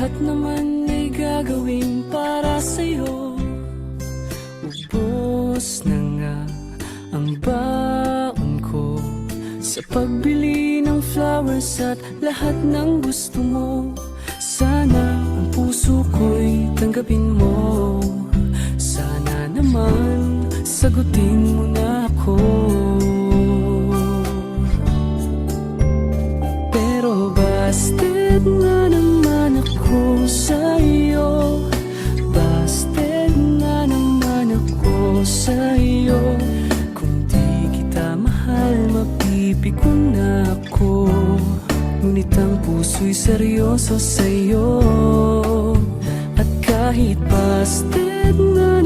lahat naman ay gagawin para sa'yo. Ubos na nga ang baon ko sa pagbili ng flowers at lahat ng gusto mo. Sana ang puso ko'y tanggapin mo. Sana naman sagutin mo na ako. Pero busted na naman ako sa'yo. Busted na naman ako sa'yo. Kung di kita mahal, mapipikon na ako. Ngunit ang puso'y seryoso sa'yo. At kahit busted na